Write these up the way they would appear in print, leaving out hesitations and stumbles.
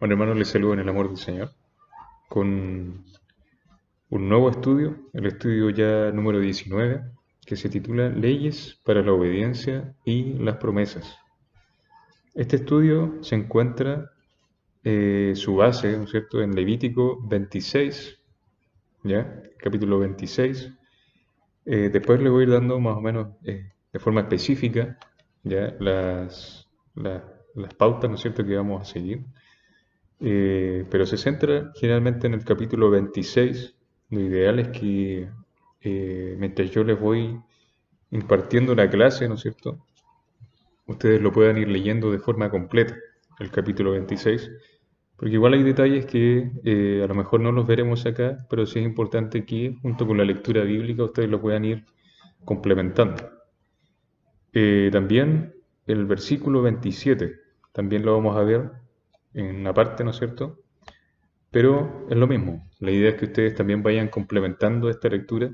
Bueno, hermanos, les saludo en el amor del Señor con un nuevo estudio, el estudio ya número 19, que se titula Leyes para la obediencia y las promesas. Este estudio se encuentra su base, ¿no es cierto?, en Levítico 26, ¿ya? Capítulo 26. Después le voy a ir dando más o menos de forma específica, ¿ya? Las pautas, ¿no es cierto?, que vamos a seguir. Pero se centra generalmente en el capítulo 26. Lo ideal es que mientras yo les voy impartiendo la clase, ¿no es cierto?, ustedes lo puedan ir leyendo de forma completa, el capítulo 26, porque igual hay detalles que a lo mejor no los veremos acá, pero sí es importante que junto con la lectura bíblica ustedes lo puedan ir complementando. También el versículo 27, también lo vamos a ver en una parte, ¿no es cierto? Pero es lo mismo. La idea es que ustedes también vayan complementando esta lectura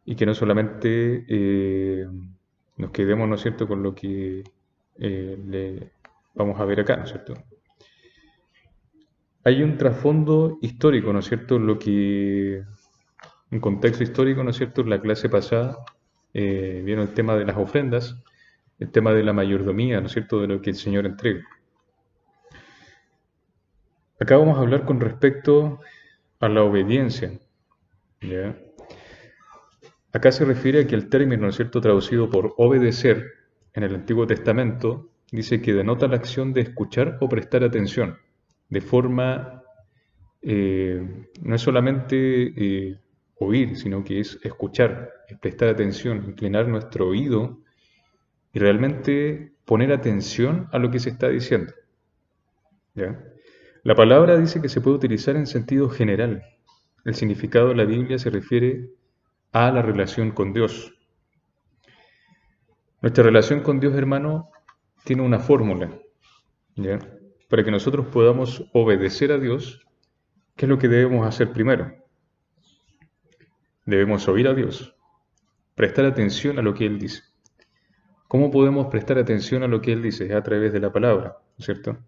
y que no solamente nos quedemos, ¿no es cierto?, con lo que le vamos a ver acá, ¿no es cierto? Hay un trasfondo histórico, ¿no es cierto?, un contexto histórico, ¿no es cierto?, en la clase pasada vieron el tema de las ofrendas, el tema de la mayordomía, ¿no es cierto?, de lo que el Señor entrega. Acá vamos a hablar con respecto a la obediencia, ¿ya? Acá se refiere a que el término, ¿no es cierto?, traducido por obedecer en el Antiguo Testamento, dice que denota la acción de escuchar o prestar atención, de forma, no es solamente oír, sino que es escuchar, es prestar atención, inclinar nuestro oído y realmente poner atención a lo que se está diciendo, ¿ya? La palabra dice que se puede utilizar en sentido general. El significado de la Biblia se refiere a la relación con Dios. Nuestra relación con Dios, hermano, tiene una fórmula, ¿ya? Para que nosotros podamos obedecer a Dios, ¿qué es lo que debemos hacer primero? Debemos oír a Dios, prestar atención a lo que Él dice. ¿Cómo podemos prestar atención a lo que Él dice? Es a través de la palabra, ¿no es cierto?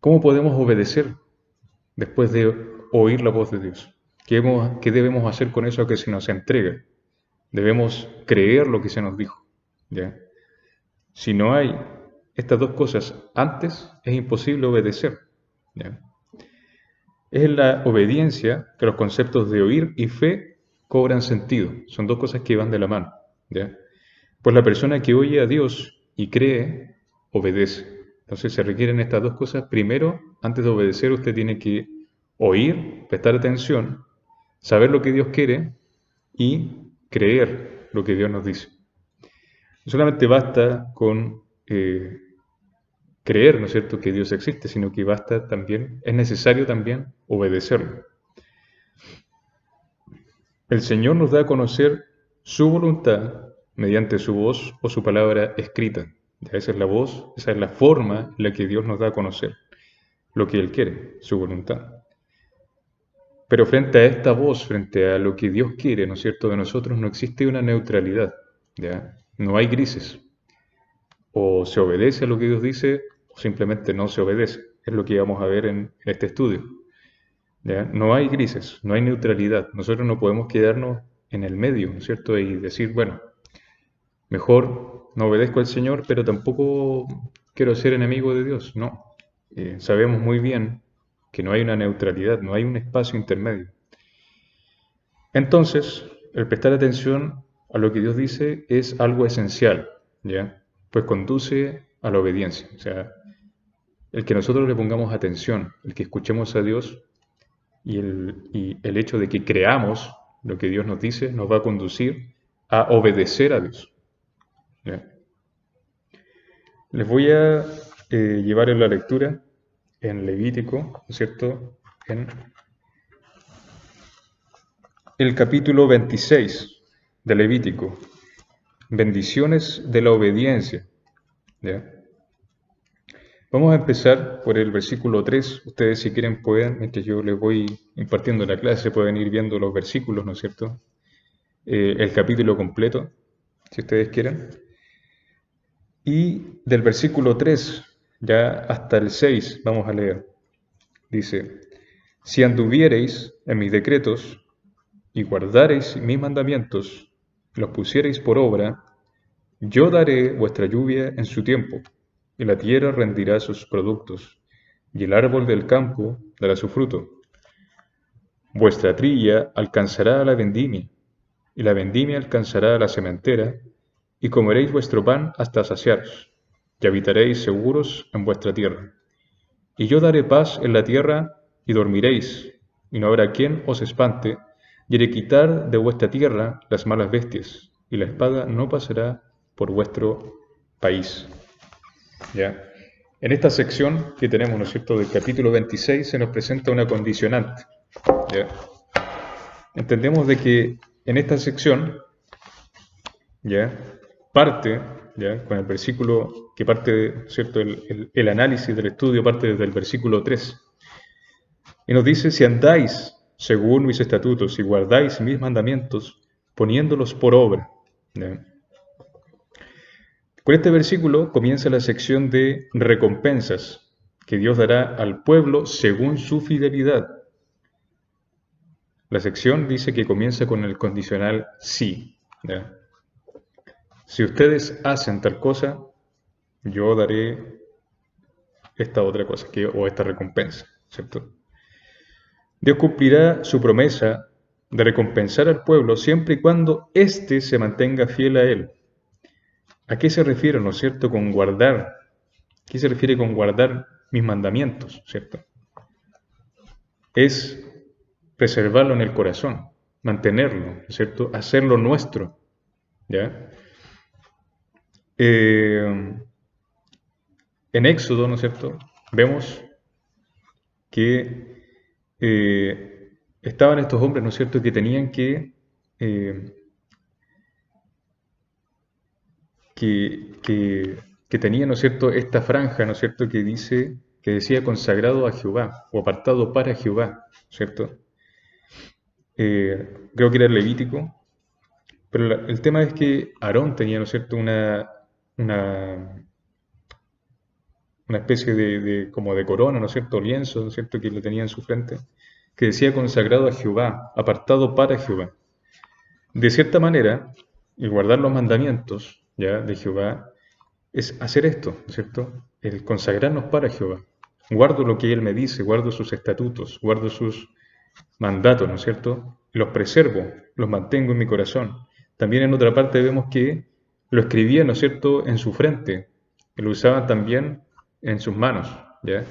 ¿Cómo podemos obedecer después de oír la voz de Dios? ¿Qué debemos hacer con eso que se nos entrega? Debemos creer lo que se nos dijo, ¿ya? Si no hay estas dos cosas antes, es imposible obedecer, ¿ya? Es en la obediencia que los conceptos de oír y fe cobran sentido. Son dos cosas que van de la mano, ¿ya? Pues la persona que oye a Dios y cree, obedece. Entonces se requieren estas dos cosas. Primero, antes de obedecer, usted tiene que oír, prestar atención, saber lo que Dios quiere y creer lo que Dios nos dice. No solamente basta con creer, ¿no es cierto?, que Dios existe, sino que basta también, es necesario también obedecerlo. El Señor nos da a conocer su voluntad mediante su voz o su palabra escrita. Ya esa es la voz, esa es la forma en la que Dios nos da a conocer lo que Él quiere, su voluntad. Pero frente a esta voz, frente a lo que Dios quiere, ¿no es cierto?, de nosotros no existe una neutralidad, ¿ya? No hay grises. O se obedece a lo que Dios dice o simplemente no se obedece. Es lo que vamos a ver en este estudio, ¿ya? No hay grises, no hay neutralidad. Nosotros no podemos quedarnos en el medio, ¿no es cierto? Y decir, bueno, mejor no obedezco al Señor, pero tampoco quiero ser enemigo de Dios. No. Sabemos muy bien que no hay una neutralidad, no hay un espacio intermedio. Entonces, el prestar atención a lo que Dios dice es algo esencial, ¿ya? Pues conduce a la obediencia. O sea, el que nosotros le pongamos atención, el que escuchemos a Dios y el hecho de que creamos lo que Dios nos dice nos va a conducir a obedecer a Dios, ¿ya? Les voy a llevar en la lectura en Levítico, ¿no es cierto?, en el capítulo 26 de Levítico, bendiciones de la obediencia, ¿ya? Vamos a empezar por el versículo 3. Ustedes, si quieren, pueden, mientras yo les voy impartiendo la clase, pueden ir viendo los versículos, ¿no es cierto? El capítulo completo, si ustedes quieren. Y del versículo 3 Ya hasta el 6 vamos a leer. Dice, si anduviereis en mis decretos y guardareis mis mandamientos, los pusiereis por obra, yo daré vuestra lluvia en su tiempo, y la tierra rendirá sus productos, y el árbol del campo dará su fruto. Vuestra trilla alcanzará a la vendimia, y la vendimia alcanzará a la sementera, y comeréis vuestro pan hasta saciaros, y habitaréis seguros en vuestra tierra. Y yo daré paz en la tierra, y dormiréis, y no habrá quien os espante, y haré quitar de vuestra tierra las malas bestias, y la espada no pasará por vuestro país. ¿Ya? En esta sección que tenemos, ¿no es cierto?, del capítulo 26 se nos presenta una condicionante. ¿Ya? Entendemos de que en esta sección, ¿ya?, parte, ¿ya?, con el versículo que parte, ¿cierto?, el análisis del estudio parte desde el versículo 3. Y nos dice, si andáis según mis estatutos y guardáis mis mandamientos, poniéndolos por obra. ¿Ya? Con este versículo comienza la sección de recompensas que Dios dará al pueblo según su fidelidad. La sección dice que comienza con el condicional sí. ¿Ya? Si ustedes hacen tal cosa, yo daré esta otra cosa, o esta recompensa, ¿cierto? Dios cumplirá su promesa de recompensar al pueblo siempre y cuando éste se mantenga fiel a Él. ¿A qué se refiere, no es cierto, con guardar? ¿Qué se refiere con guardar mis mandamientos, cierto? Es preservarlo en el corazón, mantenerlo, ¿cierto? Hacerlo nuestro, ¿ya? En Éxodo, ¿no es cierto?, vemos que estaban estos hombres, ¿no es cierto?, que tenían que tenían, ¿no es cierto?, esta franja, ¿no es cierto?, que decía consagrado a Jehová, o apartado para Jehová, ¿cierto? Creo que era el Levítico, pero el tema es que Aarón tenía, ¿no es cierto?, una especie como de corona, ¿no es cierto?, lienzo, ¿no es cierto?, que le tenía en su frente, que decía consagrado a Jehová, apartado para Jehová. De cierta manera, el guardar los mandamientos, ¿ya?, de Jehová es hacer esto, ¿no es cierto?, el consagrarnos para Jehová. Guardo lo que Él me dice, guardo sus estatutos, guardo sus mandatos, ¿no es cierto?, los preservo, los mantengo en mi corazón. También en otra parte vemos que lo escribían, ¿no es cierto?, en su frente, y lo usaban también en sus manos, ¿ya?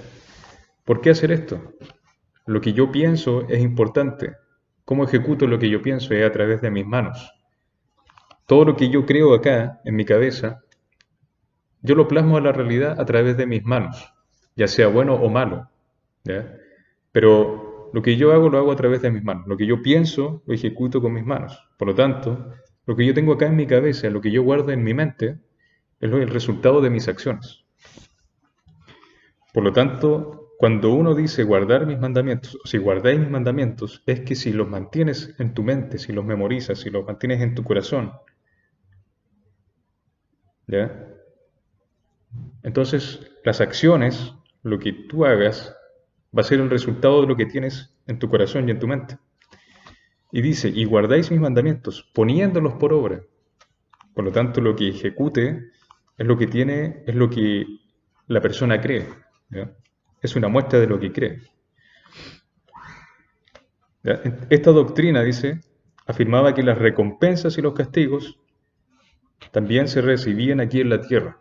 ¿Por qué hacer esto? Lo que yo pienso es importante. ¿Cómo ejecuto lo que yo pienso? Es a través de mis manos. Todo lo que yo creo acá, en mi cabeza, yo lo plasmo a la realidad a través de mis manos, ya sea bueno o malo, ¿ya? Pero lo que yo hago lo hago a través de mis manos. Lo que yo pienso lo ejecuto con mis manos. Por lo tanto, lo que yo tengo acá en mi cabeza, lo que yo guardo en mi mente, es el resultado de mis acciones. Por lo tanto, cuando uno dice guardar mis mandamientos, o si guardáis mis mandamientos, es que si los mantienes en tu mente, si los memorizas, si los mantienes en tu corazón, ¿ya?, entonces las acciones, lo que tú hagas, va a ser el resultado de lo que tienes en tu corazón y en tu mente. Y dice, y guardáis mis mandamientos, poniéndolos por obra. Por lo tanto, lo que ejecute es lo que tiene, es lo que la persona cree, ¿ya? Es una muestra de lo que cree. ¿Ya? Esta doctrina, dice, afirmaba que las recompensas y los castigos también se recibían aquí en la tierra.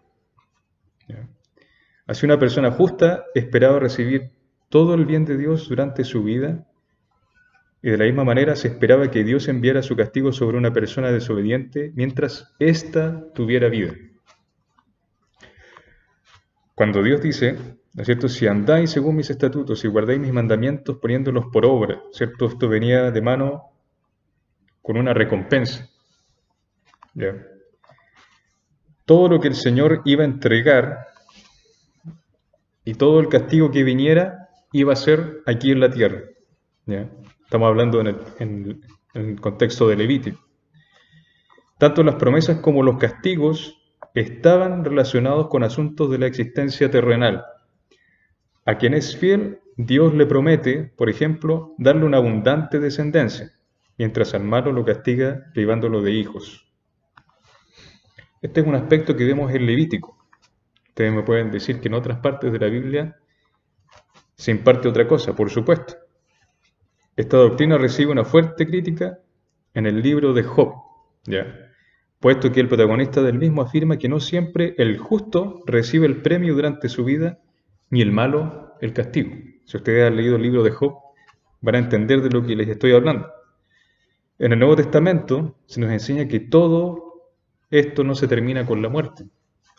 ¿Ya? Así una persona justa esperaba recibir todo el bien de Dios durante su vida, y de la misma manera se esperaba que Dios enviara su castigo sobre una persona desobediente mientras ésta tuviera vida. Cuando Dios dice, ¿no es cierto?, si andáis según mis estatutos y guardáis mis mandamientos poniéndolos por obra, ¿cierto?, esto venía de mano con una recompensa, ¿ya? Todo lo que el Señor iba a entregar y todo el castigo que viniera iba a ser aquí en la tierra, ¿ya? Estamos hablando en el contexto de Levítico. Tanto las promesas como los castigos estaban relacionados con asuntos de la existencia terrenal. A quien es fiel, Dios le promete, por ejemplo, darle una abundante descendencia, mientras al malo lo castiga privándolo de hijos. Este es un aspecto que vemos en Levítico. Ustedes me pueden decir que en otras partes de la Biblia se imparte otra cosa, por supuesto. Esta doctrina recibe una fuerte crítica en el libro de Job, ¿ya? Puesto que el protagonista del mismo afirma que no siempre el justo recibe el premio durante su vida, ni el malo el castigo. Si ustedes han leído el libro de Job, van a entender de lo que les estoy hablando. En el Nuevo Testamento se nos enseña que todo esto no se termina con la muerte,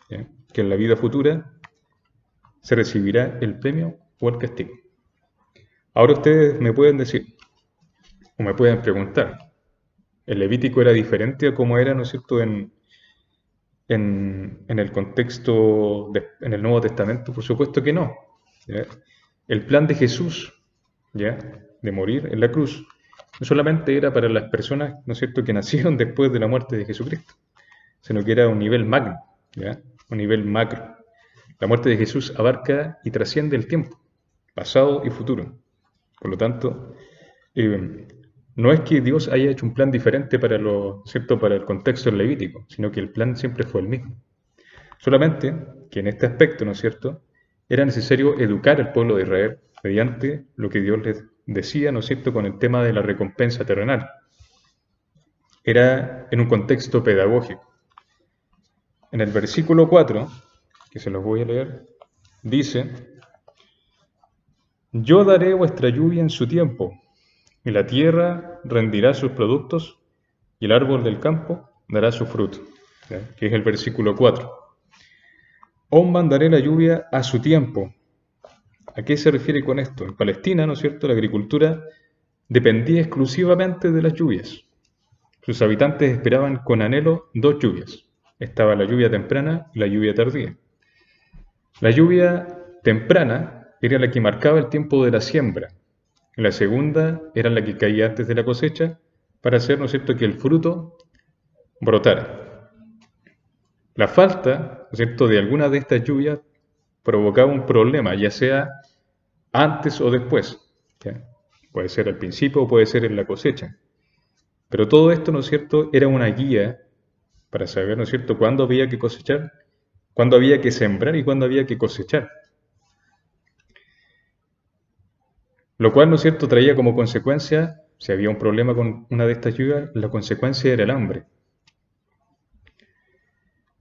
¿ya? Que en la vida futura se recibirá el premio o el castigo. Ahora ustedes me pueden decir, o me pueden preguntar, ¿el Levítico era diferente a cómo era, ¿no es cierto?, en el contexto, en el Nuevo Testamento? Por supuesto que no, ¿ya? El plan de Jesús, ¿ya?, de morir en la cruz, no solamente era para las personas, ¿no es cierto?, que nacieron después de la muerte de Jesucristo, sino que era un nivel magno, ¿ya?, un nivel macro. La muerte de Jesús abarca y trasciende el tiempo, pasado y futuro. Por lo tanto, no es que Dios haya hecho un plan diferente para ¿cierto?, para el contexto levítico, sino que el plan siempre fue el mismo. Solamente que en este aspecto, ¿no es cierto?, era necesario educar al pueblo de Israel mediante lo que Dios les decía, ¿no es cierto?, con el tema de la recompensa terrenal. Era en un contexto pedagógico. En el versículo 4, que se los voy a leer, dice: Yo daré vuestra lluvia en su tiempo, y la tierra rendirá sus productos, y el árbol del campo dará su fruto, ¿ya?, que es el versículo 4. Os mandaré la lluvia a su tiempo. ¿A qué se refiere con esto? En Palestina, ¿no es cierto?, la agricultura dependía exclusivamente de las lluvias. Sus habitantes esperaban con anhelo dos lluvias. Estaba la lluvia temprana y la lluvia tardía. La lluvia temprana era la que marcaba el tiempo de la siembra. La segunda era la que caía antes de la cosecha para hacer, ¿no es cierto?, que el fruto brotara. La falta, ¿no es cierto?, de alguna de estas lluvias provocaba un problema, ya sea antes o después, ¿ya? Puede ser al principio o puede ser en la cosecha. Pero todo esto, ¿no es cierto?, era una guía para saber, ¿no es cierto?, cuándo había que cosechar, cuándo había que sembrar y cuándo había que cosechar. Lo cual, ¿no es cierto?, traía como consecuencia, si había un problema con una de estas lluvias, la consecuencia era el hambre.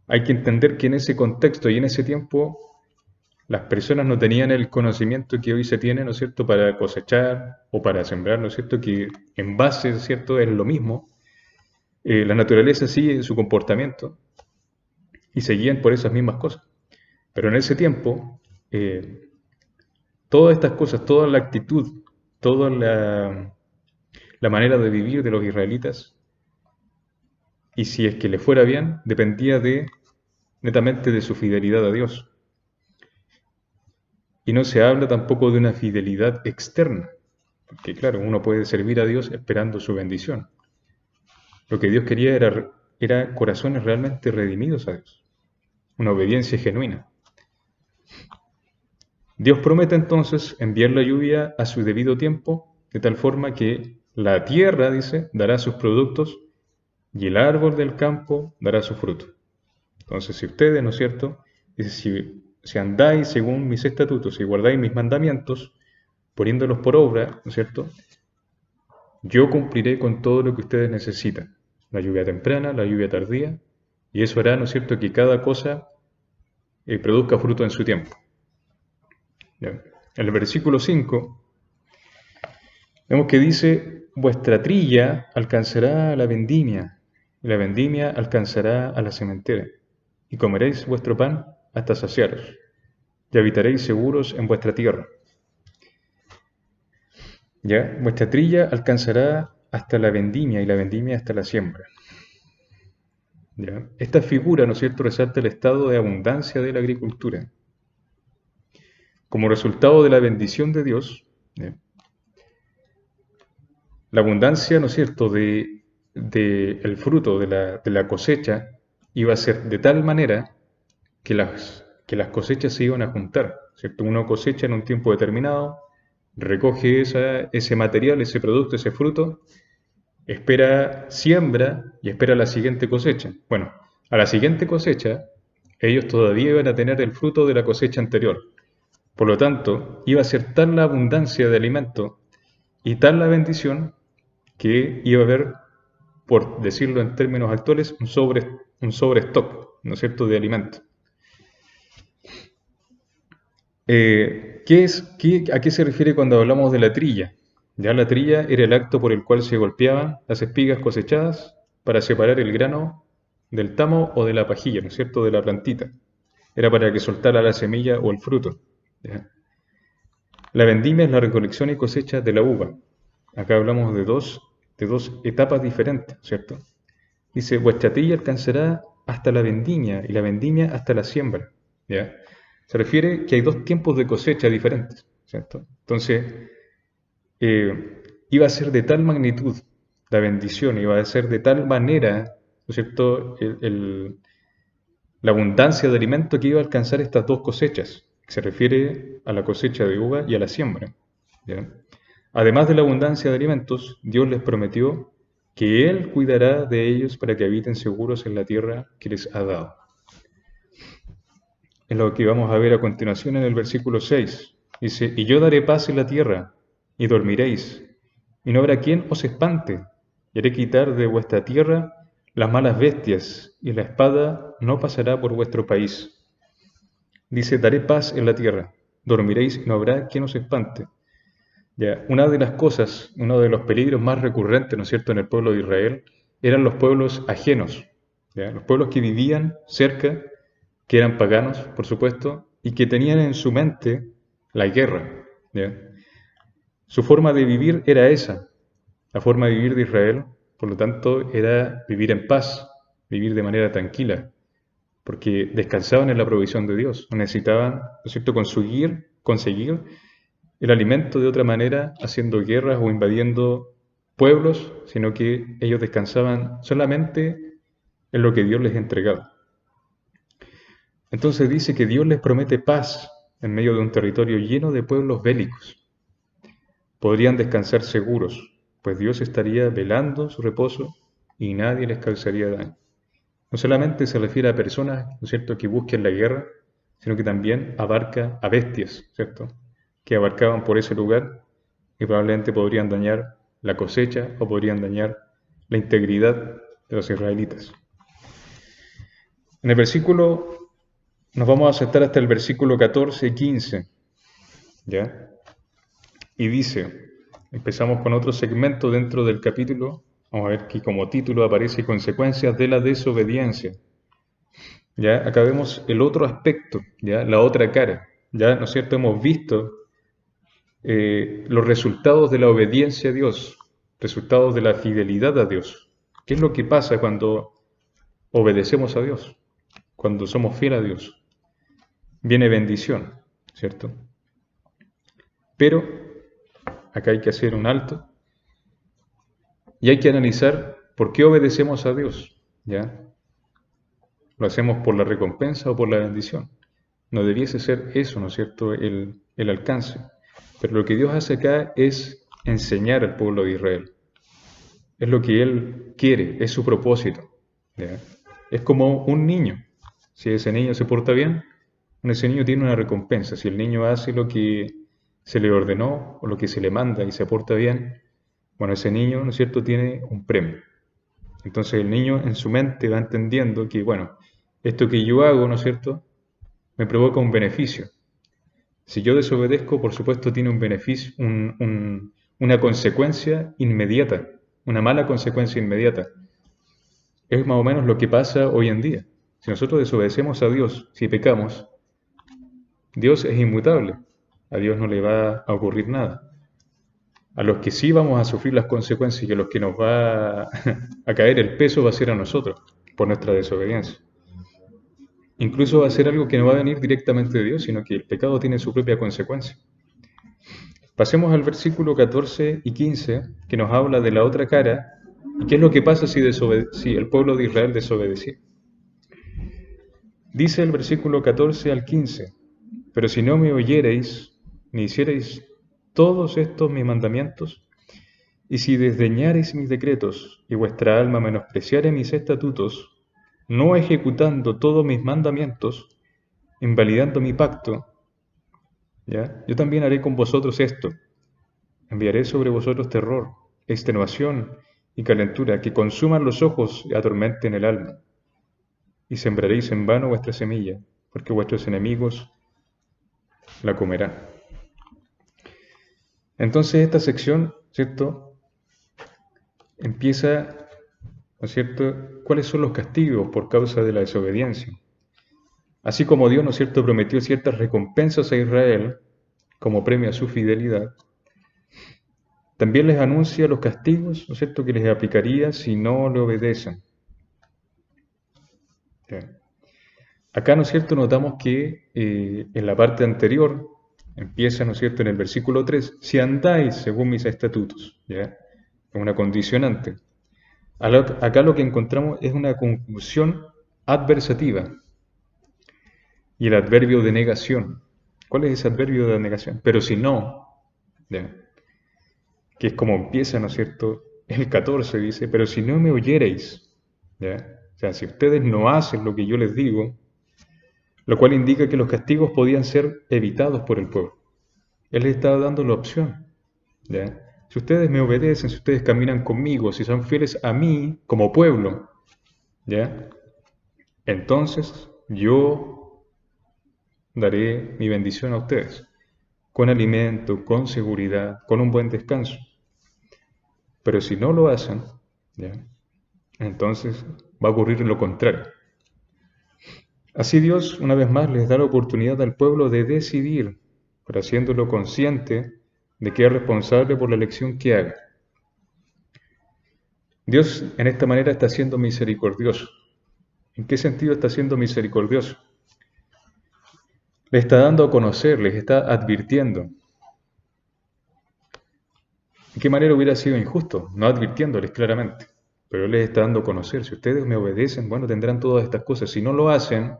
Hay que entender que en ese contexto y en ese tiempo las personas no tenían el conocimiento que hoy se tiene, ¿no es cierto?, para cosechar o para sembrar, ¿no es cierto?, que en base, ¿no es cierto?, es lo mismo. La naturaleza sigue su comportamiento y seguían por esas mismas cosas. Pero en ese tiempo, todas estas cosas, toda la actitud, toda la manera de vivir de los israelitas, y si es que le fuera bien, dependía netamente de su fidelidad a Dios. Y no se habla tampoco de una fidelidad externa, porque claro, uno puede servir a Dios esperando su bendición. Lo que Dios quería era corazones realmente redimidos a Dios, una obediencia genuina. Dios promete entonces enviar la lluvia a su debido tiempo, de tal forma que la tierra, dice, dará sus productos y el árbol del campo dará su fruto. Entonces, si ustedes, ¿no es cierto?, dice, si andáis según mis estatutos y guardáis mis mandamientos, poniéndolos por obra, ¿no es cierto?, yo cumpliré con todo lo que ustedes necesitan. La lluvia temprana, la lluvia tardía, y eso hará, ¿no es cierto?, que cada cosa produzca fruto en su tiempo. ¿Ya? En el versículo 5, vemos que dice: vuestra trilla alcanzará a la vendimia, y la vendimia alcanzará a la sementera, y comeréis vuestro pan hasta saciaros, y habitaréis seguros en vuestra tierra. ¿Ya? Vuestra trilla alcanzará hasta la vendimia, y la vendimia hasta la siembra. ¿Ya? Esta figura, ¿no es cierto?, resalta el estado de abundancia de la agricultura. Como resultado de la bendición de Dios, ¿ya?, la abundancia, ¿no es cierto?, el fruto de la cosecha iba a ser de tal manera que las cosechas se iban a juntar, ¿cierto? Uno cosecha en un tiempo determinado, recoge ese material, ese producto, ese fruto, espera siembra y espera la siguiente cosecha. Bueno, a la siguiente cosecha, ellos todavía iban a tener el fruto de la cosecha anterior. Por lo tanto, iba a ser tal la abundancia de alimento y tal la bendición que iba a haber, por decirlo en términos actuales, un sobrestock, ¿no es cierto?, de alimento. ¿A qué se refiere cuando hablamos de la trilla? Ya la trilla era el acto por el cual se golpeaban las espigas cosechadas para separar el grano del tamo o de la pajilla, ¿no es cierto?, de la plantita. Era para que soltara la semilla o el fruto. ¿Ya? La vendimia es la recolección y cosecha de la uva. Acá hablamos de dos etapas diferentes, ¿cierto? Dice, vuestra trilla alcanzará hasta la vendimia y la vendimia hasta la siembra. ¿Ya? Se refiere que hay dos tiempos de cosecha diferentes, ¿cierto? Entonces, iba a ser de tal magnitud la bendición, iba a ser de tal manera, ¿no es cierto?, la abundancia de alimento que iba a alcanzar estas dos cosechas, que se refiere a la cosecha de uva y a la siembra. ¿Ya? Además de la abundancia de alimentos, Dios les prometió que Él cuidará de ellos para que habiten seguros en la tierra que les ha dado. Es lo que vamos a ver a continuación en el versículo 6. Dice, y yo daré paz en la tierra, y dormiréis, y no habrá quien os espante, y haré quitar de vuestra tierra las malas bestias, y la espada no pasará por vuestro país. Dice, daré paz en la tierra, dormiréis y no habrá quien os espante. Ya, una de las cosas, uno de los peligros más recurrentes, ¿no es cierto?, en el pueblo de Israel, eran los pueblos ajenos, ¿ya? Los pueblos que vivían cerca, que eran paganos, por supuesto, y que tenían en su mente la guerra, ¿ya? Su forma de vivir era esa, la forma de vivir de Israel, por lo tanto, era vivir en paz, vivir de manera tranquila, porque descansaban en la provisión de Dios, no necesitaban, ¿no es cierto?, conseguir el alimento de otra manera, haciendo guerras o invadiendo pueblos, sino que ellos descansaban solamente en lo que Dios les entregaba. Entonces dice que Dios les promete paz en medio de un territorio lleno de pueblos bélicos. Podrían descansar seguros, pues Dios estaría velando su reposo y nadie les causaría daño. No solamente se refiere a personas, ¿no es cierto?, que busquen la guerra, sino que también abarca a bestias, ¿cierto?, que abarcaban por ese lugar y probablemente podrían dañar la cosecha o podrían dañar la integridad de los israelitas. En el versículo, nos vamos a saltar hasta el versículo 14 y 15, ¿ya? Y dice, empezamos con otro segmento dentro del capítulo, vamos a ver que como título aparece consecuencias de la desobediencia. Ya, acá vemos el otro aspecto, ya, la otra cara, ya, ¿no es cierto? Hemos visto los resultados de la obediencia a Dios, resultados de la fidelidad a Dios. ¿Qué es lo que pasa cuando obedecemos a Dios? Cuando somos fieles a Dios. Viene bendición, ¿cierto? Pero acá hay que hacer un alto y hay que analizar por qué obedecemos a Dios, ¿ya? ¿Lo hacemos por la recompensa o por la bendición? No debiese ser eso, ¿no es cierto?, el alcance. Pero lo que Dios hace acá es enseñar al pueblo de Israel. Es lo que Él quiere, es su propósito, ¿ya? Es como un niño. Si ese niño se porta bien, ese niño tiene una recompensa. Si el niño hace lo que se le ordenó o lo que se le manda y se porta bien, bueno, ese niño, ¿no es cierto?, tiene un premio. Entonces el niño en su mente va entendiendo que, bueno, esto que yo hago, ¿no es cierto?, me provoca un beneficio. Si yo desobedezco, por supuesto, tiene un beneficio, una consecuencia inmediata, una mala consecuencia inmediata. Es más o menos lo que pasa hoy en día. Si nosotros desobedecemos a Dios, si pecamos, Dios es inmutable. A Dios no le va a ocurrir nada. A los que sí vamos a sufrir las consecuencias y a los que nos va a caer el peso va a ser a nosotros por nuestra desobediencia. Incluso va a ser algo que no va a venir directamente de Dios, sino que el pecado tiene su propia consecuencia. Pasemos al versículo 14 y 15, que nos habla de la otra cara, y qué es lo que pasa si el pueblo de Israel desobedecía. Dice el versículo 14 al 15, pero si no me oyereis, ni hiciereis todos estos mis mandamientos, y si desdeñareis mis decretos, y vuestra alma menospreciare mis estatutos, no ejecutando todos mis mandamientos, invalidando mi pacto, ¿ya? Yo también haré con vosotros esto. Enviaré sobre vosotros terror, extenuación y calentura, que consuman los ojos y atormenten el alma. Y sembraréis en vano vuestra semilla, porque vuestros enemigos la comerán. Entonces esta sección, ¿cierto?, empieza, ¿no es cierto?, cuáles son los castigos por causa de la desobediencia. Así como Dios, ¿no es cierto?, prometió ciertas recompensas a Israel como premio a su fidelidad, también les anuncia los castigos, ¿no es cierto?, que les aplicaría si no le obedecen. Bien. Acá, ¿no es cierto?, notamos que en la parte anterior empieza, ¿no es cierto?, en el versículo 3, si andáis según mis estatutos, ¿ya? Es una condicionante. Acá lo que encontramos es una conjunción adversativa y el adverbio de negación. ¿Cuál es ese adverbio de negación? Pero si no, ¿ya?, que es como empieza, ¿no es cierto? El 14 dice, pero si no me oyereis, ¿ya? O sea, si ustedes no hacen lo que yo les digo, lo cual indica que los castigos podían ser evitados por el pueblo. Él les estaba dando la opción, ¿ya? Si ustedes me obedecen, si ustedes caminan conmigo, si son fieles a mí como pueblo, ¿ya?, entonces yo daré mi bendición a ustedes, con alimento, con seguridad, con un buen descanso. Pero si no lo hacen, ¿ya?, entonces va a ocurrir lo contrario. Así Dios, una vez más, les da la oportunidad al pueblo de decidir, pero haciéndolo consciente de que es responsable por la elección que haga. Dios en esta manera está siendo misericordioso. ¿En qué sentido está siendo misericordioso? Les está dando a conocer, les está advirtiendo. ¿En qué manera hubiera sido injusto? No advirtiéndoles claramente, pero Él les está dando a conocer. Si ustedes me obedecen, bueno, tendrán todas estas cosas. Si no lo hacen,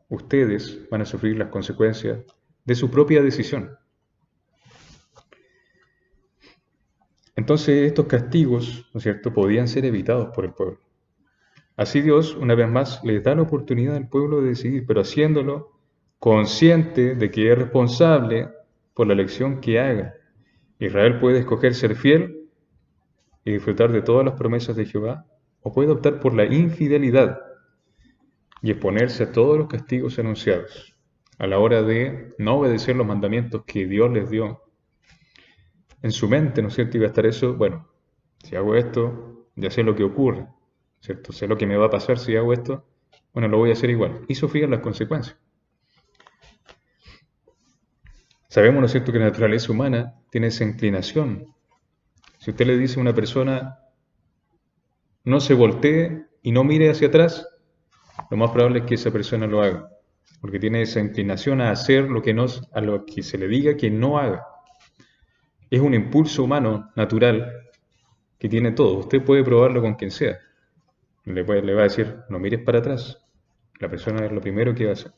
ustedes van a sufrir las consecuencias de su propia decisión. Entonces estos castigos, ¿no es cierto?, podían ser evitados por el pueblo. Así Dios, una vez más, les da la oportunidad al pueblo de decidir, pero haciéndolo consciente de que es responsable por la elección que haga. Israel puede escoger ser fiel y disfrutar de todas las promesas de Jehová, o puede optar por la infidelidad y exponerse a todos los castigos anunciados a la hora de no obedecer los mandamientos que Dios les dio. En su mente, ¿no es cierto?, iba a estar eso, bueno, si hago esto, ya sé lo que ocurre, ¿cierto? Sé lo que me va a pasar si hago esto, bueno, lo voy a hacer igual. Y sufrir las consecuencias. Sabemos, ¿no es cierto?, que la naturaleza humana tiene esa inclinación. Si usted le dice a una persona, no se voltee y no mire hacia atrás, lo más probable es que esa persona lo haga, porque tiene esa inclinación a hacer a lo que se le diga que no haga. Es un impulso humano natural que tiene todo. Usted puede probarlo con quien sea. Le va a decir, no mires para atrás. La persona es lo primero que va a hacer.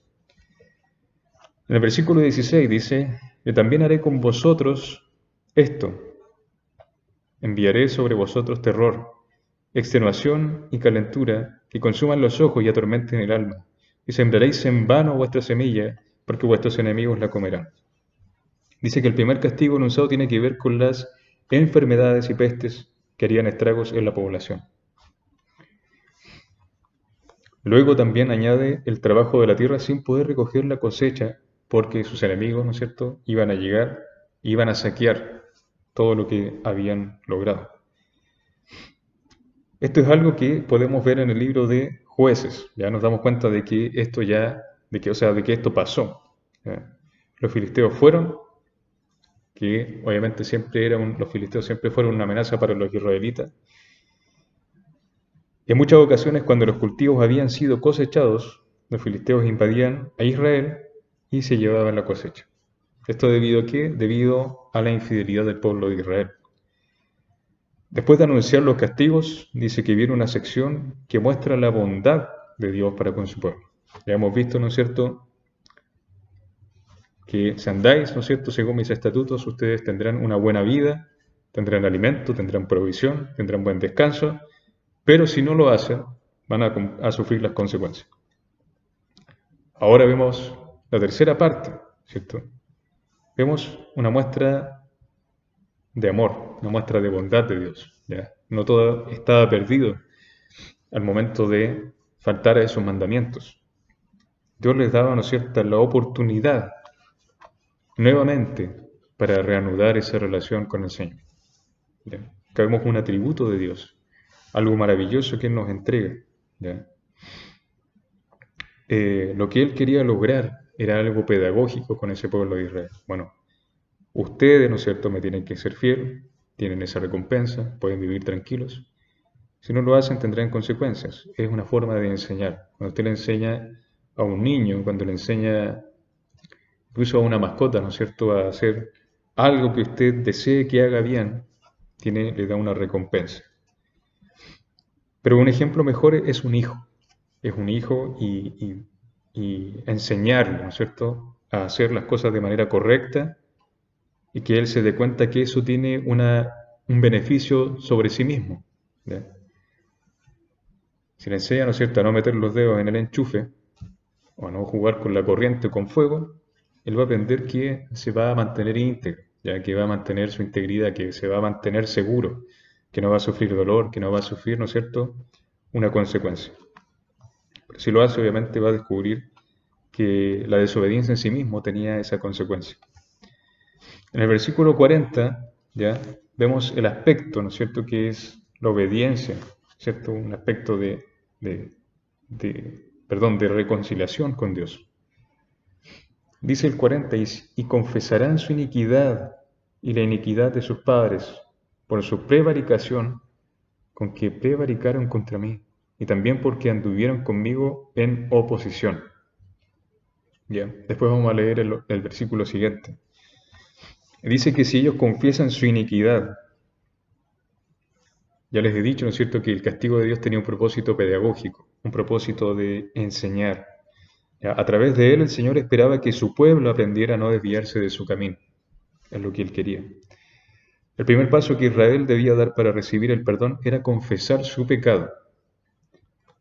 En el versículo 16 dice, yo también haré con vosotros esto. Enviaré sobre vosotros terror, extenuación y calentura, que consuman los ojos y atormenten el alma. Y sembraréis en vano vuestra semilla, porque vuestros enemigos la comerán. Dice que el primer castigo anunciado tiene que ver con las enfermedades y pestes que harían estragos en la población. Luego también añade el trabajo de la tierra sin poder recoger la cosecha, porque sus enemigos, ¿no es cierto?, iban a llegar, iban a saquear todo lo que habían logrado. Esto es algo que podemos ver en el libro de Jueces. Ya nos damos cuenta de que esto pasó. ¿Ya? Los filisteos fueron, que obviamente los filisteos siempre fueron una amenaza para los israelitas. Y en muchas ocasiones, cuando los cultivos habían sido cosechados, los filisteos invadían a Israel y se llevaban la cosecha. ¿Esto debido a qué? Debido a la infidelidad del pueblo de Israel. Después de anunciar los castigos, dice que viene una sección que muestra la bondad de Dios para con su pueblo. Ya hemos visto, ¿no es cierto?, que si andáis, ¿no es cierto?, según mis estatutos, ustedes tendrán una buena vida, tendrán alimento, tendrán provisión, tendrán buen descanso, pero si no lo hacen, van a sufrir las consecuencias. Ahora vemos la tercera parte, ¿cierto? Vemos una muestra de amor, una muestra de bondad de Dios, ¿ya? No todo estaba perdido al momento de faltar a esos mandamientos. Dios les daba, ¿no es cierto?, la oportunidad nuevamente para reanudar esa relación con el Señor. ¿Ya? Que vemos un atributo de Dios, algo maravilloso que Él nos entrega. ¿Ya? Lo que Él quería lograr era algo pedagógico con ese pueblo de Israel. Bueno, ustedes, ¿no es cierto?, me tienen que ser fiel, tienen esa recompensa, pueden vivir tranquilos. Si no lo hacen, tendrán consecuencias. Es una forma de enseñar. Cuando usted le enseña a un niño, cuando le enseña incluso a una mascota, ¿no es cierto?, a hacer algo que usted desee que haga bien, le da una recompensa. Pero un ejemplo mejor es un hijo. Es un hijo y enseñarle, ¿no es cierto?, a hacer las cosas de manera correcta y que él se dé cuenta que eso tiene un beneficio sobre sí mismo. ¿Ya? Si le enseña, ¿no es cierto?, a no meter los dedos en el enchufe o a no jugar con la corriente o con fuego, él va a aprender que se va a mantener íntegro, ya que va a mantener su integridad, que se va a mantener seguro, que no va a sufrir dolor, que no va a sufrir, ¿no es cierto?, una consecuencia. Pero si lo hace, obviamente va a descubrir que la desobediencia en sí mismo tenía esa consecuencia. En el versículo 40, ya, vemos el aspecto, ¿no es cierto?, que es la obediencia, ¿cierto?, un aspecto de reconciliación con Dios. Dice el 40, y confesarán su iniquidad y la iniquidad de sus padres por su prevaricación con que prevaricaron contra mí, y también porque anduvieron conmigo en oposición. Ya, después vamos a leer el versículo siguiente. Dice que si ellos confiesan su iniquidad, ya les he dicho, ¿no es cierto?, que el castigo de Dios tenía un propósito pedagógico, un propósito de enseñar. Ya, a través de él el Señor esperaba que su pueblo aprendiera a no desviarse de su camino. Es lo que él quería. El primer paso que Israel debía dar para recibir el perdón era confesar su pecado.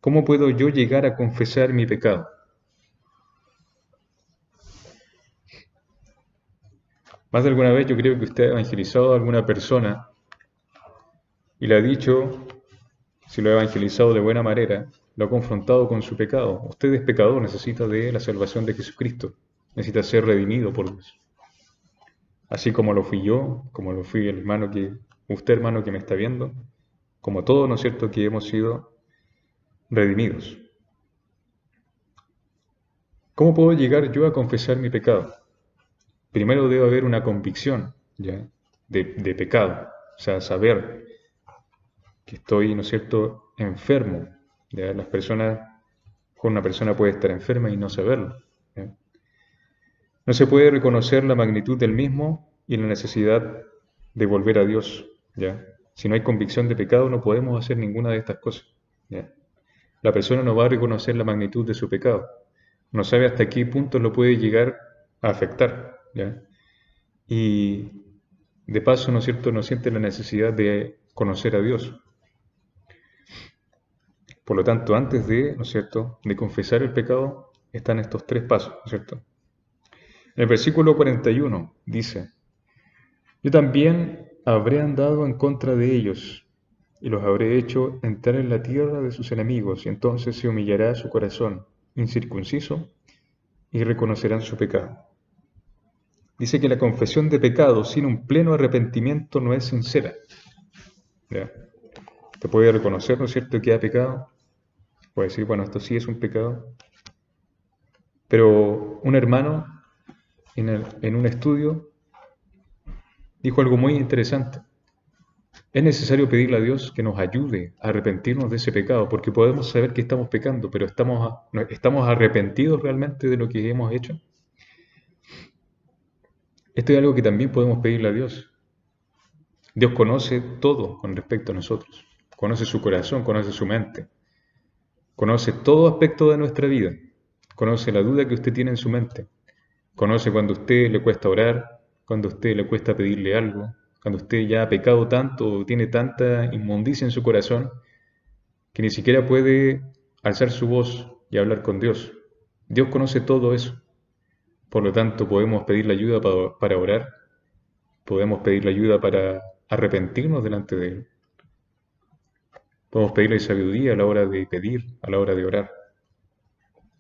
¿Cómo puedo yo llegar a confesar mi pecado? Más de alguna vez yo creo que usted ha evangelizado a alguna persona y le ha dicho, si lo ha evangelizado de buena manera, lo ha confrontado con su pecado. Usted es pecador, necesita de la salvación de Jesucristo, necesita ser redimido por Dios. Así como lo fui yo, como lo fui usted hermano que me está viendo, como todos, ¿no es cierto?, que hemos sido redimidos. ¿Cómo puedo llegar yo a confesar mi pecado? Primero debe haber una convicción, ¿ya?, de pecado, o sea, saber que estoy, ¿no es cierto?, enfermo. ¿Ya? Una persona puede estar enferma y no saberlo. ¿Ya? No se puede reconocer la magnitud del mismo y la necesidad de volver a Dios. ¿Ya? Si no hay convicción de pecado, no podemos hacer ninguna de estas cosas. ¿Ya? La persona no va a reconocer la magnitud de su pecado. No sabe hasta qué punto lo puede llegar a afectar. ¿Ya? Y de paso, ¿no es cierto?, no siente la necesidad de conocer a Dios. Por lo tanto, antes ¿no es cierto?, de confesar el pecado, están estos tres pasos, ¿no es cierto? En el versículo 41 dice, yo también habré andado en contra de ellos, y los habré hecho entrar en la tierra de sus enemigos, y entonces se humillará su corazón incircunciso, y reconocerán su pecado. Dice que la confesión de pecado sin un pleno arrepentimiento no es sincera. ¿Ya? Te puede reconocer, ¿no es cierto?, que ha pecado. Puede decir, bueno, esto sí es un pecado. Pero un hermano en un estudio dijo algo muy interesante. Es necesario pedirle a Dios que nos ayude a arrepentirnos de ese pecado, porque podemos saber que estamos pecando, pero ¿estamos arrepentidos realmente de lo que hemos hecho? Esto es algo que también podemos pedirle a Dios. Dios conoce todo con respecto a nosotros. Conoce su corazón, conoce su mente. Conoce todo aspecto de nuestra vida. Conoce la duda que usted tiene en su mente. Conoce cuando a usted le cuesta orar, cuando a usted le cuesta pedirle algo, cuando usted ya ha pecado tanto o tiene tanta inmundicia en su corazón que ni siquiera puede alzar su voz y hablar con Dios. Dios conoce todo eso. Por lo tanto, podemos pedirle ayuda para orar, podemos pedirle ayuda para arrepentirnos delante de Él. Podemos pedirle sabiduría a la hora de pedir, a la hora de orar.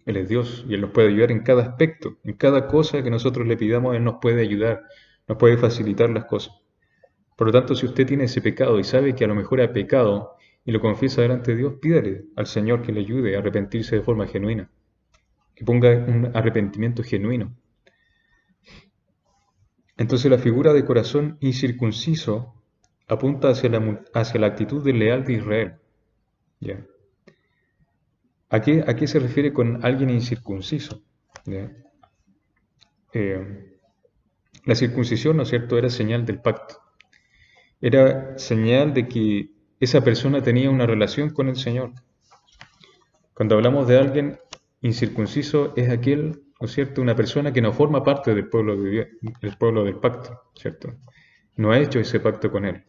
Él es Dios y Él nos puede ayudar en cada aspecto, en cada cosa que nosotros le pidamos, Él nos puede ayudar, nos puede facilitar las cosas. Por lo tanto, si usted tiene ese pecado y sabe que a lo mejor ha pecado y lo confiesa delante de Dios, pídale al Señor que le ayude a arrepentirse de forma genuina, que ponga un arrepentimiento genuino. Entonces la figura de corazón incircunciso apunta hacia la actitud del leal de Israel. ¿Ya? ¿A qué se refiere con alguien incircunciso? ¿Ya? La circuncisión, ¿no es cierto?, era señal del pacto. Era señal de que esa persona tenía una relación con el Señor. Cuando hablamos de alguien incircunciso, es aquel, ¿no es cierto?, una persona que no forma parte del pueblo de Dios, del pueblo del pacto, ¿cierto? No ha hecho ese pacto con él.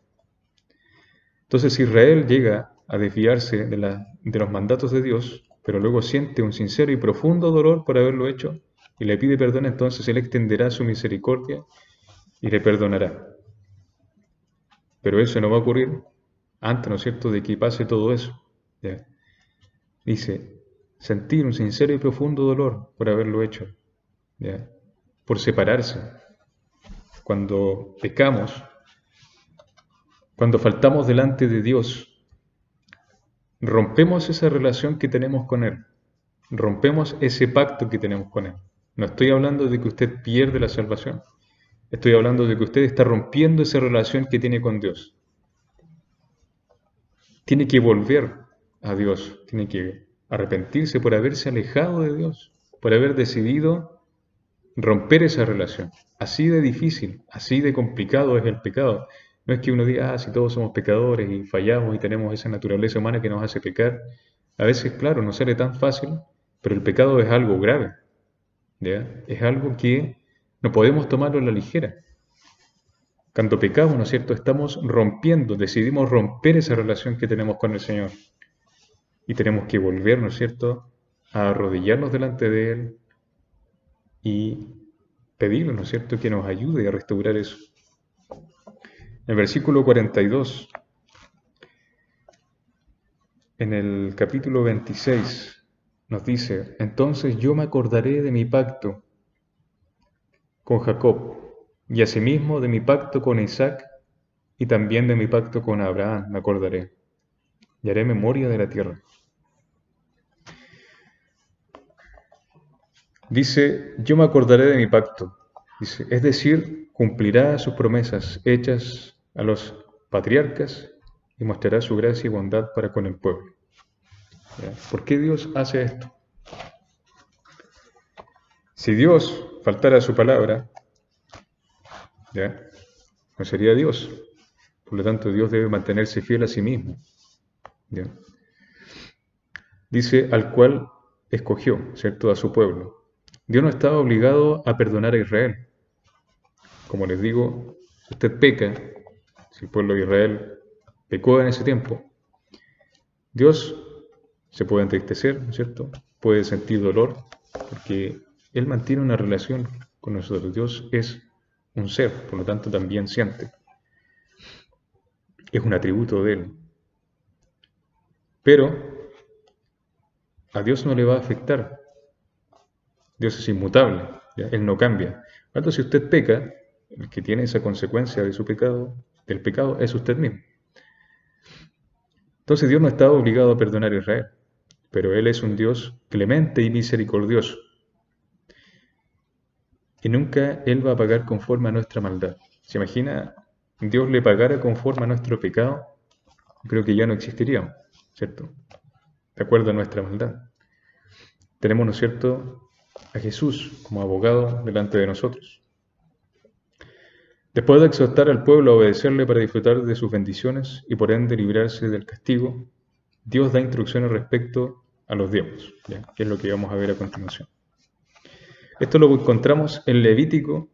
Entonces Israel llega a desviarse de los mandatos de Dios, pero luego siente un sincero y profundo dolor por haberlo hecho y le pide perdón, entonces Él extenderá su misericordia y le perdonará. Pero eso no va a ocurrir antes, ¿no es cierto?, de que pase todo eso. ¿Ya? Dice, sentir un sincero y profundo dolor por haberlo hecho, ¿ya? Por separarse. Cuando pecamos, cuando faltamos delante de Dios, rompemos esa relación que tenemos con Él, rompemos ese pacto que tenemos con Él. No estoy hablando de que usted pierde la salvación, estoy hablando de que usted está rompiendo esa relación que tiene con Dios. Tiene que volver a Dios, tiene que arrepentirse por haberse alejado de Dios, por haber decidido romper esa relación. Así de difícil, así de complicado es el pecado. No es que uno diga, si todos somos pecadores y fallamos y tenemos esa naturaleza humana que nos hace pecar. A veces, claro, no sale tan fácil, pero el pecado es algo grave, ¿ya? Es algo que no podemos tomarlo a la ligera. Cuando pecamos, ¿no es cierto?, estamos rompiendo, decidimos romper esa relación que tenemos con el Señor. Y tenemos que volver, ¿no es cierto?, a arrodillarnos delante de Él y pedirle, ¿no es cierto?, que nos ayude a restaurar eso. En el versículo 42, en el capítulo 26, nos dice, entonces yo me acordaré de mi pacto con Jacob, y asimismo de mi pacto con Isaac, y también de mi pacto con Abraham me acordaré, y haré memoria de la tierra. Dice, yo me acordaré de mi pacto, dice, es decir, cumplirá sus promesas hechas a los patriarcas y mostrará su gracia y bondad para con el pueblo. ¿Ya? ¿Por qué Dios hace esto? Si Dios faltara a su palabra, ¿ya?, no sería Dios. Por lo tanto, Dios debe mantenerse fiel a sí mismo. ¿Ya? Dice, al cual escogió, ¿cierto?, a su pueblo. Dios no estaba obligado a perdonar a Israel. Como les digo, si usted peca, si el pueblo de Israel pecó en ese tiempo, Dios se puede entristecer, ¿no es cierto? Puede sentir dolor, porque Él mantiene una relación con nosotros. Dios es un ser, por lo tanto también siente. Es un atributo de Él. Pero a Dios no le va a afectar. Dios es inmutable, ¿ya? Él no cambia. Por lo tanto, si usted peca, el que tiene esa consecuencia de su pecado, del pecado, es usted mismo. Entonces Dios no estaba obligado a perdonar a Israel, pero Él es un Dios clemente y misericordioso. Y nunca Él va a pagar conforme a nuestra maldad. ¿Se imagina Dios le pagara conforme a nuestro pecado? Creo que ya no existiríamos, ¿cierto? De acuerdo a nuestra maldad. Tenemos, ¿no es cierto?, a Jesús como abogado delante de nosotros. Después de exhortar al pueblo a obedecerle para disfrutar de sus bendiciones y por ende librarse del castigo, Dios da instrucciones respecto a los diezmos, ¿ya? Que es lo que vamos a ver a continuación. Esto lo encontramos en Levítico,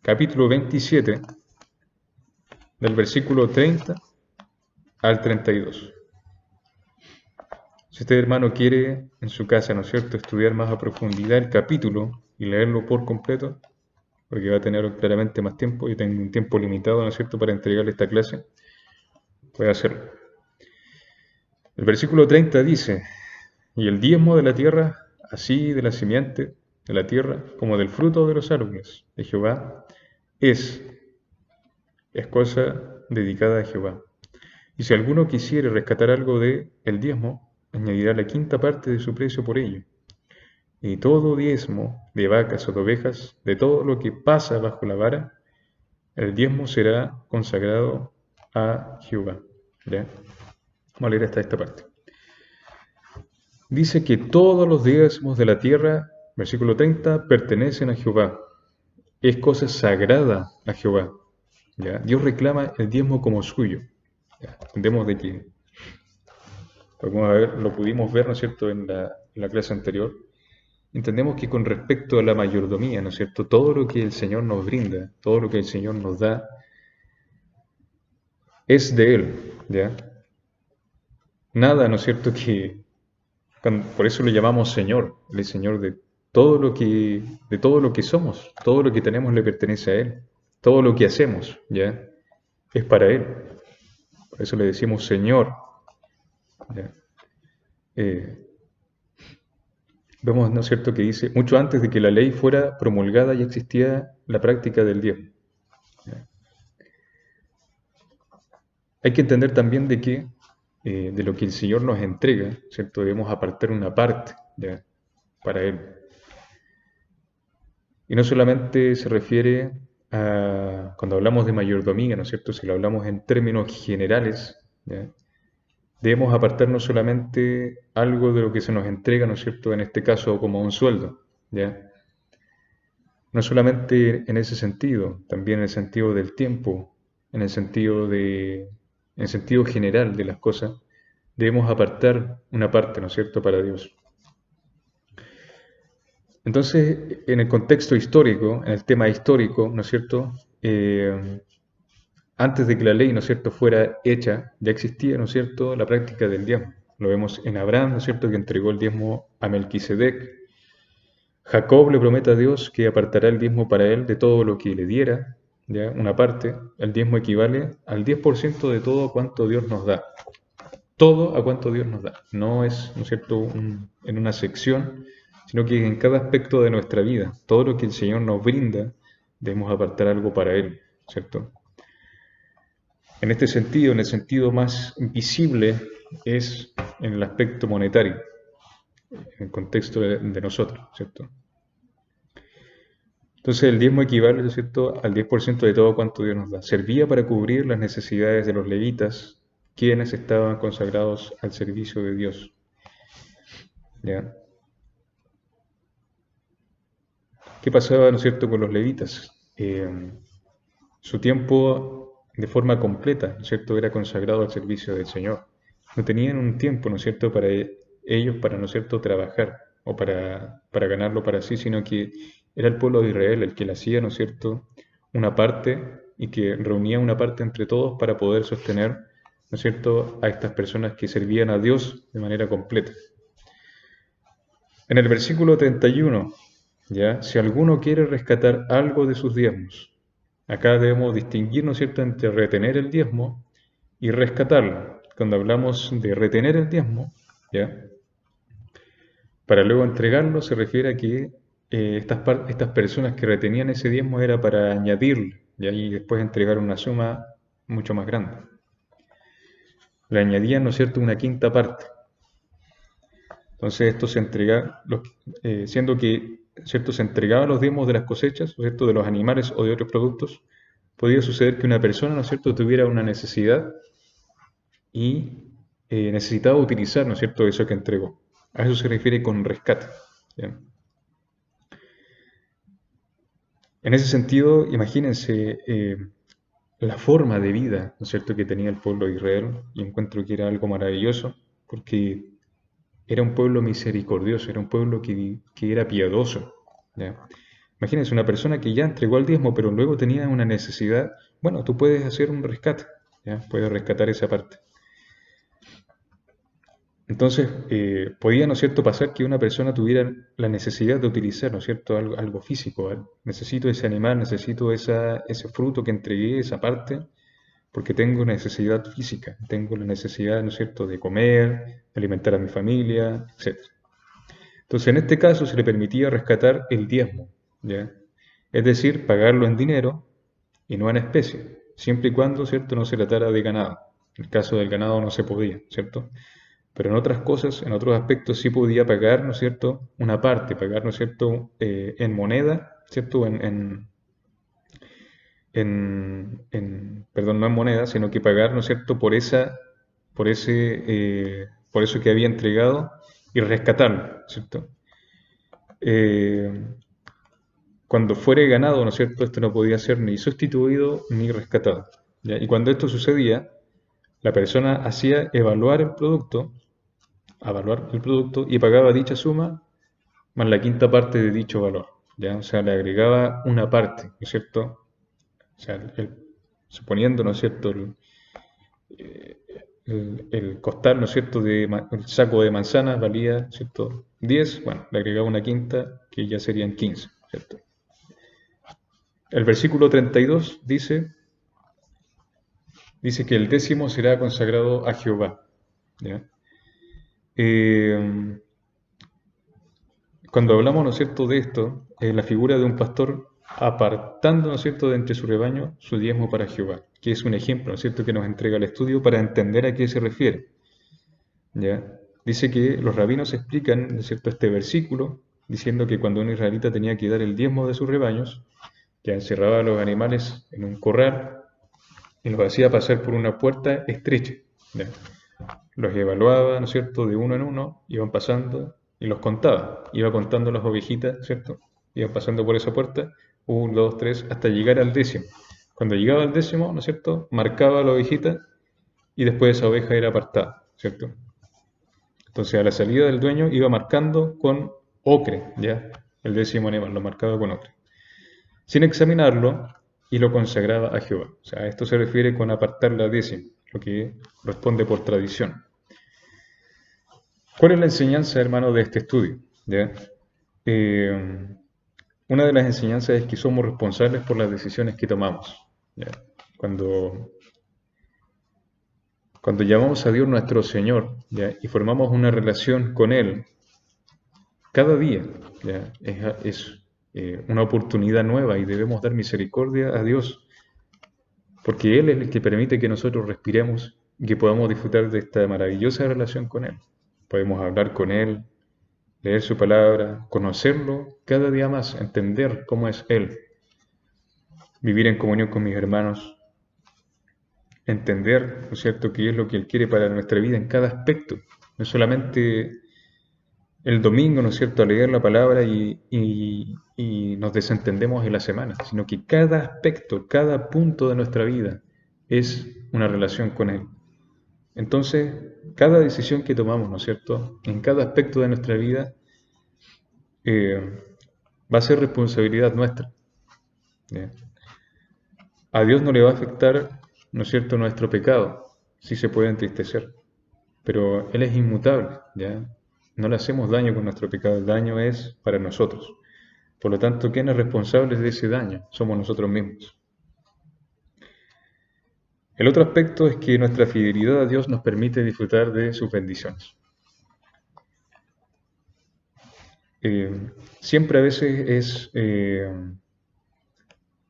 capítulo 27, del versículo 30 al 32. Si usted, hermano, quiere en su casa, ¿no es cierto?, estudiar más a profundidad el capítulo y leerlo por completo, porque va a tener claramente más tiempo y tengo un tiempo limitado, ¿no es cierto?, para entregarle esta clase, puede hacerlo. El versículo 30 dice: y el diezmo de la tierra, así de la simiente de la tierra, como del fruto de los árboles de Jehová, es cosa dedicada a Jehová. Y si alguno quisiere rescatar algo de el diezmo, añadirá la quinta parte de su precio por ello. Y todo diezmo de vacas o de ovejas, de todo lo que pasa bajo la vara, el diezmo será consagrado a Jehová. ¿Ya? Vamos a leer hasta esta parte. Dice que todos los diezmos de la tierra, versículo 30, pertenecen a Jehová. Es cosa sagrada a Jehová. ¿Ya? Dios reclama el diezmo como suyo. ¿Ya? Entendemos de que lo pudimos ver, ¿no es cierto?, en la clase anterior. Entendemos que con respecto a la mayordomía, ¿no es cierto?, todo lo que el Señor nos brinda, todo lo que el Señor nos da, es de Él, ¿ya? Nada, ¿no es cierto?, por eso le llamamos Señor, el Señor de todo lo que somos, todo lo que tenemos le pertenece a Él, todo lo que hacemos, ¿ya?, es para Él. Por eso le decimos Señor, ¿ya? Vemos, ¿no es cierto?, que dice, mucho antes de que la ley fuera promulgada ya existía la práctica del diezmo. ¿Ya? Hay que entender también de que de lo que el Señor nos entrega, ¿cierto?, debemos apartar una parte, ¿ya?, para Él. Y no solamente se refiere a, cuando hablamos de mayordomía, ¿no es cierto?, si lo hablamos en términos generales, ¿ya?, debemos apartar no solamente algo de lo que se nos entrega, ¿no es cierto?, en este caso como un sueldo, ¿ya? No solamente en ese sentido, también en el sentido del tiempo, en el sentido general de las cosas, debemos apartar una parte, ¿no es cierto?, para Dios. Entonces, en el contexto histórico, en el tema histórico, ¿no es cierto?, antes de que la ley, ¿no es cierto?, fuera hecha, ya existía, ¿no es cierto?, la práctica del diezmo. Lo vemos en Abraham, ¿no es cierto?, que entregó el diezmo a Melquisedec. Jacob le promete a Dios que apartará el diezmo para él de todo lo que le diera, ¿ya?, una parte. El diezmo equivale al 10% de todo cuanto Dios nos da. Todo a cuanto Dios nos da. No es, ¿no es cierto?, en una sección, sino que en cada aspecto de nuestra vida. Todo lo que el Señor nos brinda, debemos apartar algo para Él, ¿cierto? En este sentido, en el sentido más visible, es en el aspecto monetario, en el contexto de nosotros, ¿cierto? Entonces el diezmo equivale, ¿no es cierto?, al 10% de todo cuanto Dios nos da. Servía para cubrir las necesidades de los levitas, quienes estaban consagrados al servicio de Dios. ¿Ya? ¿Qué pasaba, ¿no es cierto?, con los levitas? Su tiempo de forma completa, ¿no es cierto?, era consagrado al servicio del Señor. No tenían un tiempo, ¿no es cierto?, para ellos, ¿no es cierto?, trabajar o para ganarlo para sí, sino que era el pueblo de Israel el que le hacía, ¿no es cierto?, una parte y que reunía una parte entre todos para poder sostener, ¿no es cierto?, a estas personas que servían a Dios de manera completa. En el versículo 31, ¿ya?, si alguno quiere rescatar algo de sus diezmos, acá debemos distinguir, ¿no es cierto?, entre retener el diezmo y rescatarlo. Cuando hablamos de retener el diezmo, ¿ya?, para luego entregarlo, se refiere a que estas personas que retenían ese diezmo era para añadirlo, ¿ya?, y después entregar una suma mucho más grande. Le añadían, ¿no es cierto?, una quinta parte. Entonces esto se entrega, siendo que, ¿cierto?, se entregaban los diezmos de las cosechas, ¿no es cierto?, de los animales o de otros productos, podía suceder que una persona, ¿no es cierto?, tuviera una necesidad y necesitaba utilizar, ¿no es cierto?, eso que entregó. A eso se refiere con rescate. ¿Ya? En ese sentido, imagínense la forma de vida, ¿no es cierto?, que tenía el pueblo de Israel, y encuentro que era algo maravilloso, porque era un pueblo misericordioso, era un pueblo que era piadoso, ¿ya? Imagínense una persona que ya entregó el diezmo, pero luego tenía una necesidad. Bueno, tú puedes hacer un rescate, ¿ya? Puedes rescatar esa parte. Entonces, podía, ¿no es cierto?, pasar que una persona tuviera la necesidad de utilizar, ¿no es cierto?, algo físico, ¿vale? Necesito ese animal, necesito ese fruto que entregué, esa parte, porque tengo necesidad física, tengo la necesidad, ¿no es cierto?, de comer, alimentar a mi familia, etc. Entonces, en este caso se le permitía rescatar el diezmo, ¿ya? Es decir, pagarlo en dinero y no en especie, siempre y cuando, ¿cierto?, no se tratara de ganado. En el caso del ganado no se podía, ¿cierto? Pero en otras cosas, en otros aspectos sí podía pagar, ¿no es cierto?, una parte, pagar, ¿no es cierto?, en moneda, ¿cierto?, perdón, no en moneda, sino que pagar, ¿no es cierto?, por eso que había entregado y rescatarlo, ¿cierto? Eh, Cuando fuere ganado, ¿no es cierto?, esto no podía ser ni sustituido ni rescatado, ¿ya? Y cuando esto sucedía, la persona hacía evaluar el producto y pagaba dicha suma más la quinta parte de dicho valor, ¿ya? O sea, le agregaba una parte, ¿no es cierto? O sea, suponiendo, ¿no es cierto?, el costal, ¿no es cierto?, el saco de manzanas valía, ¿cierto?, 10, bueno, le agregaba una quinta que ya serían 15, ¿cierto? El versículo 32 dice que el décimo será consagrado a Jehová, ¿ya? Eh, Cuando hablamos, ¿no es cierto?, de esto, la figura de un pastor apartando, ¿no es cierto?, de entre su rebaño su diezmo para Jehová, que es un ejemplo, ¿no es cierto?, que nos entrega el estudio para entender a qué se refiere, ¿ya? Dice que los rabinos explican, ¿no es cierto?, este versículo, diciendo que cuando un israelita tenía que dar el diezmo de sus rebaños, que encerraba a los animales en un corral y los hacía pasar por una puerta estrecha, ¿ya? Los evaluaba, ¿no es cierto?, de uno en uno, iban pasando y los contaba. Iba contando las ovejitas, ¿cierto? Iban pasando por esa puerta, uno, dos, tres, hasta llegar al décimo. Cuando llegaba al décimo, ¿no es cierto?, marcaba la ovejita y después esa oveja era apartada, ¿cierto? Entonces a la salida del dueño iba marcando con ocre, ¿ya? El décimo animal lo marcaba con ocre, sin examinarlo, y lo consagraba a Jehová. O sea, a esto se refiere con apartar la décima, lo que responde por tradición. ¿Cuál es la enseñanza, hermano, de este estudio? ¿Ya? Eh, una de las enseñanzas es que somos responsables por las decisiones que tomamos, ¿ya? Cuando, cuando llamamos a Dios nuestro Señor, ¿ya?, y formamos una relación con Él, cada día, ¿ya?, es una oportunidad nueva y debemos dar misericordia a Dios, porque Él es el que permite que nosotros respiremos y que podamos disfrutar de esta maravillosa relación con Él. Podemos hablar con Él, leer su palabra, conocerlo cada día más, entender cómo es Él, vivir en comunión con mis hermanos, entender, ¿no es cierto?, qué es lo que Él quiere para nuestra vida en cada aspecto. No solamente el domingo, ¿no es cierto?, a leer la palabra y nos desentendemos en la semana, sino que cada aspecto, cada punto de nuestra vida es una relación con Él. Entonces, cada decisión que tomamos, ¿no es cierto?, en cada aspecto de nuestra vida, va a ser responsabilidad nuestra, ¿ya? A Dios no le va a afectar, ¿no es cierto?, nuestro pecado, sí se puede entristecer, pero Él es inmutable, ¿ya? No le hacemos daño con nuestro pecado, el daño es para nosotros. Por lo tanto, ¿quién es responsable de ese daño? Somos nosotros mismos. El otro aspecto es que nuestra fidelidad a Dios nos permite disfrutar de sus bendiciones. Siempre a veces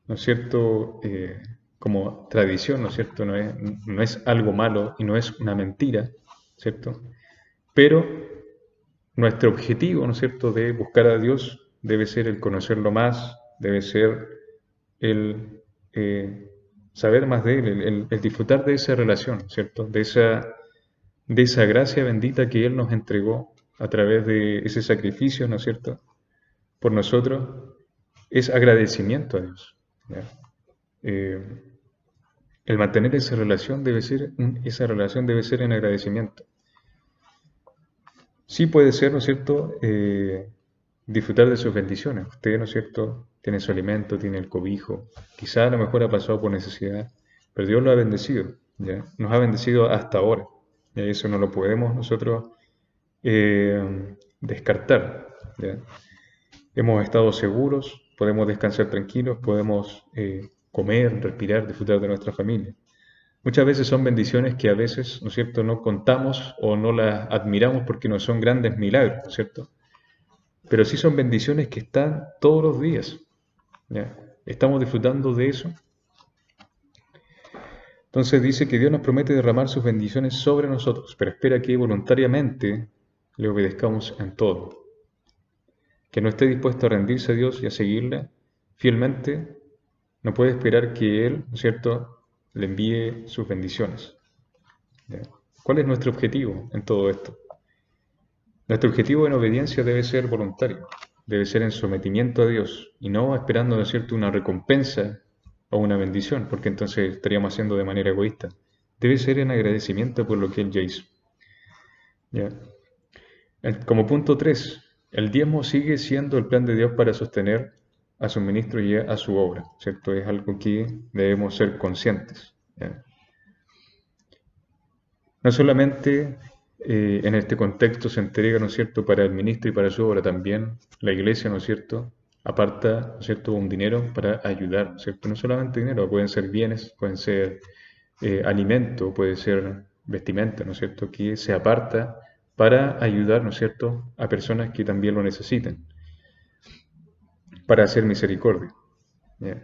¿no es cierto?, como tradición, ¿no es cierto?, no es algo malo y no es una mentira, ¿cierto? Pero nuestro objetivo, ¿no es cierto?, de buscar a Dios debe ser el conocerlo más, debe ser el saber más de Él, el disfrutar de esa relación, ¿cierto?, de esa gracia bendita que Él nos entregó a través de ese sacrificio, ¿no es cierto?, por nosotros, es agradecimiento a Dios, ¿ya? Eh, el mantener esa relación debe ser en agradecimiento. Sí puede ser, ¿no es cierto?, disfrutar de sus bendiciones. Usted, ¿no es cierto?, tiene su alimento, tiene el cobijo. Quizá a lo mejor ha pasado por necesidad, pero Dios lo ha bendecido, ¿ya? Nos ha bendecido hasta ahora. Y eso no lo podemos nosotros descartar, ¿ya? Hemos estado seguros, podemos descansar tranquilos, podemos comer, respirar, disfrutar de nuestra familia. Muchas veces son bendiciones que a veces, ¿no es cierto?, no contamos o no las admiramos porque no son grandes milagros, ¿no es cierto? Pero sí son bendiciones que están todos los días, ¿ya? Estamos disfrutando de eso. Entonces dice que Dios nos promete derramar sus bendiciones sobre nosotros, pero espera que voluntariamente le obedezcamos en todo. Que no esté dispuesto a rendirse a Dios y a seguirle fielmente, no puede esperar que Él, ¿no es cierto?, le envíe sus bendiciones, ¿ya? ¿Cuál es nuestro objetivo en todo esto? Nuestro objetivo en obediencia debe ser voluntario, debe ser en sometimiento a Dios y no esperando, ¿no es cierto?, una recompensa o una bendición, porque entonces estaríamos haciendo de manera egoísta. Debe ser en agradecimiento por lo que Él ya hizo, ¿ya? Como punto 3, el diezmo sigue siendo el plan de Dios para sostener a su ministro y a su obra, ¿cierto? Es algo que debemos ser conscientes, ¿ya? No solamente en este contexto se entrega, ¿no es cierto?, para el ministro y para su obra, también la iglesia, ¿no es cierto?, aparta, ¿no es cierto?, un dinero para ayudar, ¿no es cierto? No solamente dinero, pueden ser bienes, pueden ser alimento, puede ser vestimenta, ¿no es cierto?, que se aparta para ayudar, ¿no es cierto?, a personas que también lo necesiten, para hacer misericordia, ¿ya?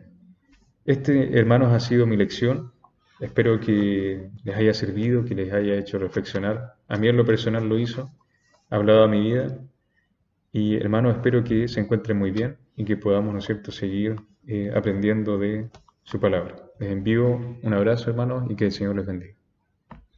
Este, hermanos, ha sido mi lección. Espero que les haya servido, que les haya hecho reflexionar. A mí en lo personal lo hizo, ha hablado a mi vida y, hermanos, espero que se encuentren muy bien y que podamos, ¿no es cierto?, seguir aprendiendo de su palabra. Les envío un abrazo, hermanos, y que el Señor les bendiga.